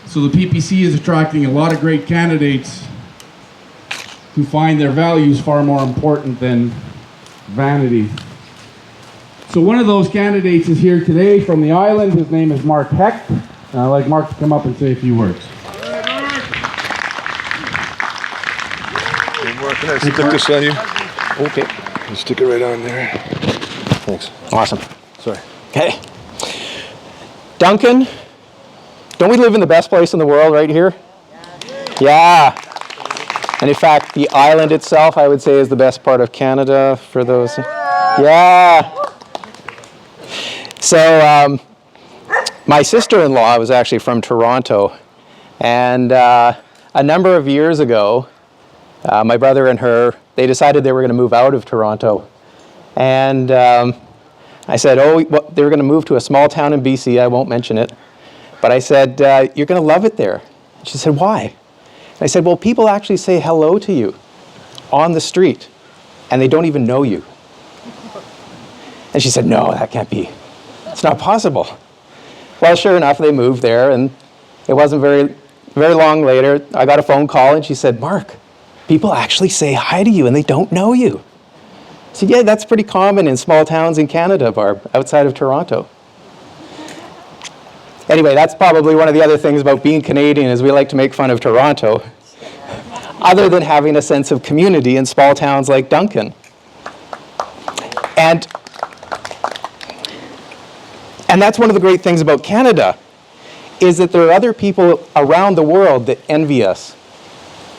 So the PPC is attracting a lot of great candidates who find their values far more important than vanity. So one of those candidates is here today from the island. His name is Mark Hecht. And I'd like Mark to come up and say a few words. Mark, can I stick this on you? Okay. You stick it right on there. Thanks. Awesome. Sorry. Okay. Duncan, don't we live in the best place in the world right here? Yeah. And in fact, the island itself, I would say, is the best part of Canada for those. Yeah. So my sister-in-law was actually from Toronto. And a number of years ago, my brother and her, they decided they were going to move out of Toronto. And I said, oh, well, they were going to move to a small town in BC. I won't mention it. But I said, you're going to love it there. She said, why? And I said, well, people actually say hello to you on the street, and they don't even know you. And she said, no, that can't be. It's not possible. Well, sure enough, they moved there, and it wasn't very long later, I got a phone call, and she said, Mark, people actually say hi to you, and they don't know you. I said, yeah, that's pretty common in small towns in Canada, Barb, outside of Toronto. Anyway, that's probably one of the other things about being Canadian is we like to make fun of Toronto, other than having a sense of community in small towns like Duncan. And that's one of the great things about Canada, is that there are other people around the world that envy us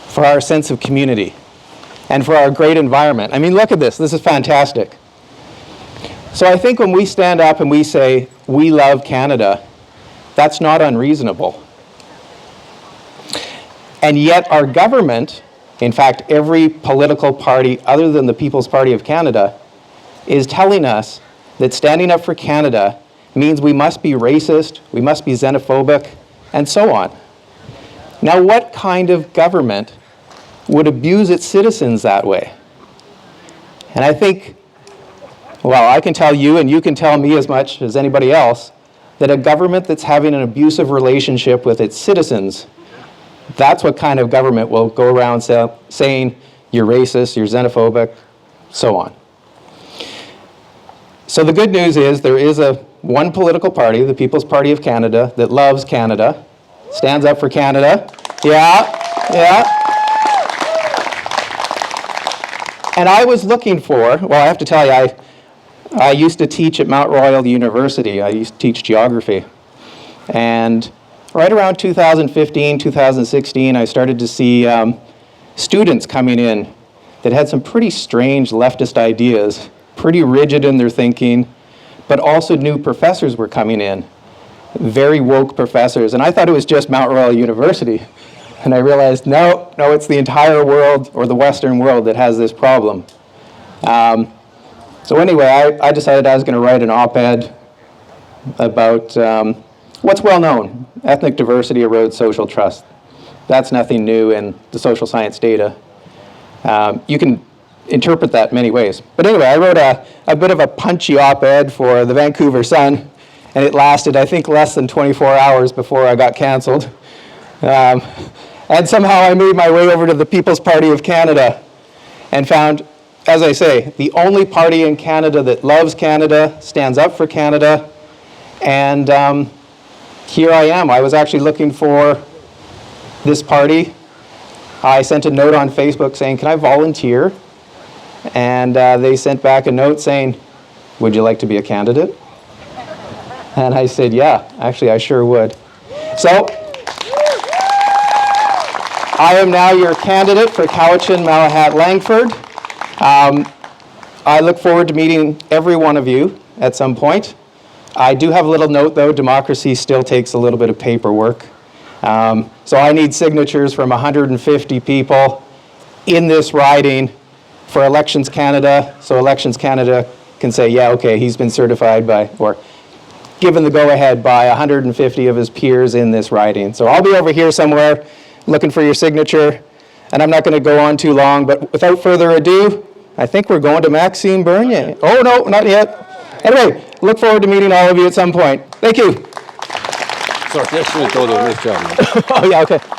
for our sense of community and for our great environment. I mean, look at this. This is fantastic. So I think when we stand up and we say, we love Canada, that's not unreasonable. And yet our government, in fact, every political party other than the People's Party of Canada, is telling us that standing up for Canada means we must be racist, we must be xenophobic, and so on. Now, what kind of government would abuse its citizens that way? And I think, well, I can tell you, and you can tell me as much as anybody else, that a government that's having an abusive relationship with its citizens, that's what kind of government will go around saying you're racist, you're xenophobic, so on. So the good news is there is one political party, the People's Party of Canada, that loves Canada, stands up for Canada. Yeah. And I was looking for, well, I have to tell you, I used to teach at Mount Royal University. I used to teach geography. And right around 2015, 2016, I started to see students coming in that had some pretty strange leftist ideas, pretty rigid in their thinking, but also new professors were coming in, very woke professors. And I thought it was just Mount Royal University. And I realized, no, it's the entire world, or the Western world, that has this problem. So anyway, I decided I was going to write an op-ed about what's well known. Ethnic diversity erodes social trust. That's nothing new in the social science data. You can interpret that many ways. But anyway, I wrote a bit of a punchy op-ed for the Vancouver Sun, and it lasted, I think, less than 24 hours before I got canceled. And somehow I made my way over to the People's Party of Canada and found, as I say, the only party in Canada that loves Canada, stands up for Canada, and here I am. I was actually looking for this party. I sent a note on Facebook saying, can I volunteer? And they sent back a note saying, would you like to be a candidate? And I said, yeah, actually I sure would. So I am now your candidate for Cowichan-Malahat-Langford. I look forward to meeting every one of you at some point. I do have a little note, though. Democracy still takes a little bit of paperwork. So I need signatures from 150 people in this riding for Elections Canada, so Elections Canada can say, yeah, okay, he's been certified by, or given the go-ahead by 150 of his peers in this riding. So I'll be over here somewhere looking for your signature, and I'm not going to go on too long, but without further ado, I think we're going to Maxime Bernier. Oh, no, not yet. Anyway, look forward to meeting all of you at some point. Thank you. sorry. I should have told you. Nice job, man. Oh, yeah, okay.